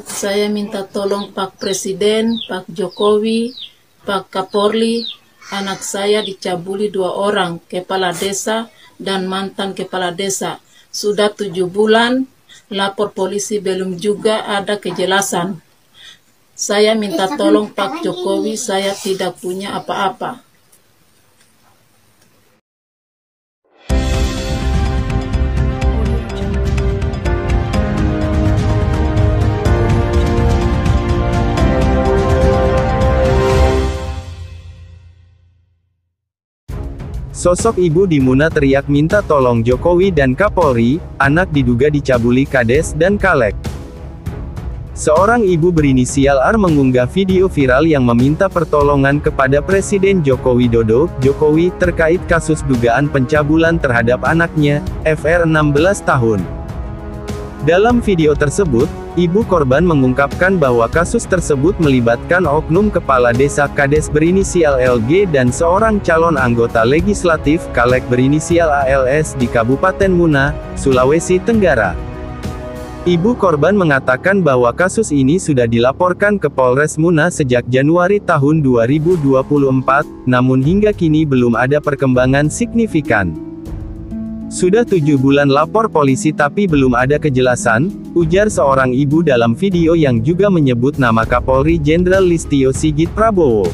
Saya minta tolong Pak Presiden, Pak Jokowi, Pak Kapolri, anak saya dicabuli 2 orang, kepala desa dan mantan kepala desa. Sudah 7 bulan, lapor polisi belum juga ada kejelasan. Saya minta tolong Pak Jokowi, saya tidak punya apa-apa. Sosok ibu di Muna teriak minta tolong Jokowi dan Kapolri, anak diduga dicabuli Kades dan Caleg. Seorang ibu berinisial R mengunggah video viral yang meminta pertolongan kepada Presiden Joko Widodo, Jokowi, terkait kasus dugaan pencabulan terhadap anaknya, FR 16 tahun. Dalam video tersebut, ibu korban mengungkapkan bahwa kasus tersebut melibatkan oknum kepala desa Kades berinisial LG dan seorang calon anggota legislatif Caleg berinisial ALS di Kabupaten Muna, Sulawesi Tenggara. Ibu korban mengatakan bahwa kasus ini sudah dilaporkan ke Polres Muna sejak Januari tahun 2024, namun hingga kini belum ada perkembangan signifikan. Sudah 7 bulan lapor polisi tapi belum ada kejelasan, ujar seorang ibu dalam video yang juga menyebut nama Kapolri Jenderal Listio Sigit Prabowo.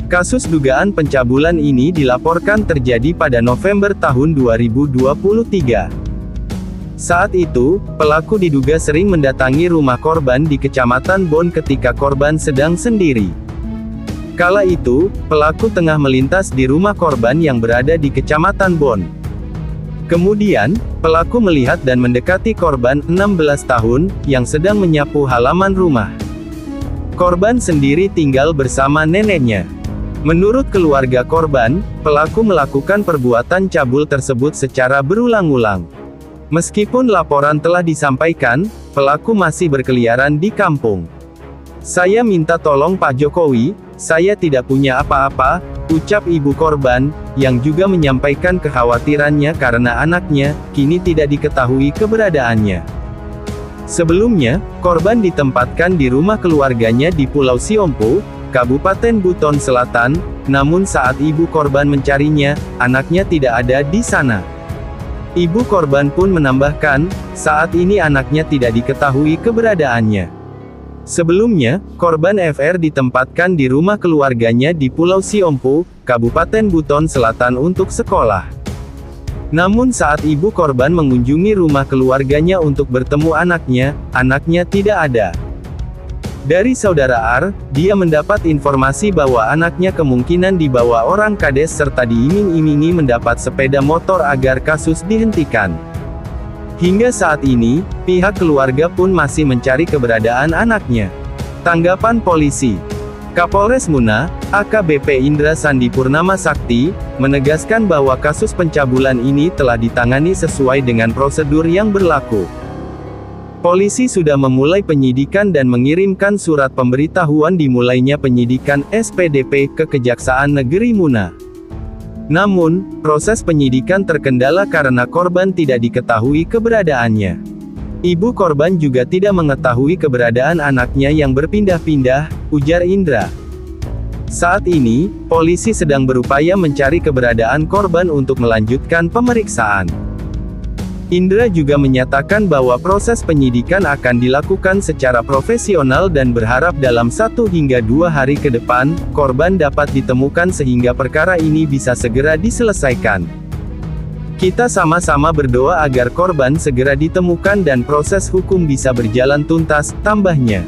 Kasus dugaan pencabulan ini dilaporkan terjadi pada November tahun 2023. Saat itu, pelaku diduga sering mendatangi rumah korban di Kecamatan Bon ketika korban sedang sendiri. Kala itu, pelaku tengah melintas di rumah korban yang berada di Kecamatan Bon. Kemudian, pelaku melihat dan mendekati korban, 16 tahun, yang sedang menyapu halaman rumah. Korban sendiri tinggal bersama neneknya. Menurut keluarga korban, pelaku melakukan perbuatan cabul tersebut secara berulang-ulang. Meskipun laporan telah disampaikan, pelaku masih berkeliaran di kampung. Saya minta tolong Pak Jokowi, saya tidak punya apa-apa, ucap ibu korban, yang juga menyampaikan kekhawatirannya karena anaknya, kini tidak diketahui keberadaannya. Sebelumnya, korban ditempatkan di rumah keluarganya di Pulau Siompu, Kabupaten Buton Selatan, namun saat ibu korban mencarinya, anaknya tidak ada di sana. Ibu korban pun menambahkan, saat ini anaknya tidak diketahui keberadaannya. Sebelumnya, korban FR ditempatkan di rumah keluarganya di Pulau Siompu, Kabupaten Buton Selatan untuk sekolah. Namun saat ibu korban mengunjungi rumah keluarganya untuk bertemu anaknya tidak ada. Dari saudara R, dia mendapat informasi bahwa anaknya kemungkinan dibawa orang Kades serta diiming-imingi mendapat sepeda motor agar kasus dihentikan. Hingga saat ini, pihak keluarga pun masih mencari keberadaan anaknya. Tanggapan polisi. Kapolres Muna, AKBP Indra Sandi Purnama Sakti, menegaskan bahwa kasus pencabulan ini telah ditangani sesuai dengan prosedur yang berlaku. Polisi sudah memulai penyidikan dan mengirimkan surat pemberitahuan dimulainya penyidikan SPDP ke Kejaksaan Negeri Muna. Namun, proses penyidikan terkendala karena korban tidak diketahui keberadaannya. Ibu korban juga tidak mengetahui keberadaan anaknya yang berpindah-pindah, ujar Indra. Saat ini, polisi sedang berupaya mencari keberadaan korban untuk melanjutkan pemeriksaan. Indra juga menyatakan bahwa proses penyidikan akan dilakukan secara profesional dan berharap dalam 1 hingga 2 hari ke depan, korban dapat ditemukan sehingga perkara ini bisa segera diselesaikan. Kita sama-sama berdoa agar korban segera ditemukan dan proses hukum bisa berjalan tuntas, tambahnya.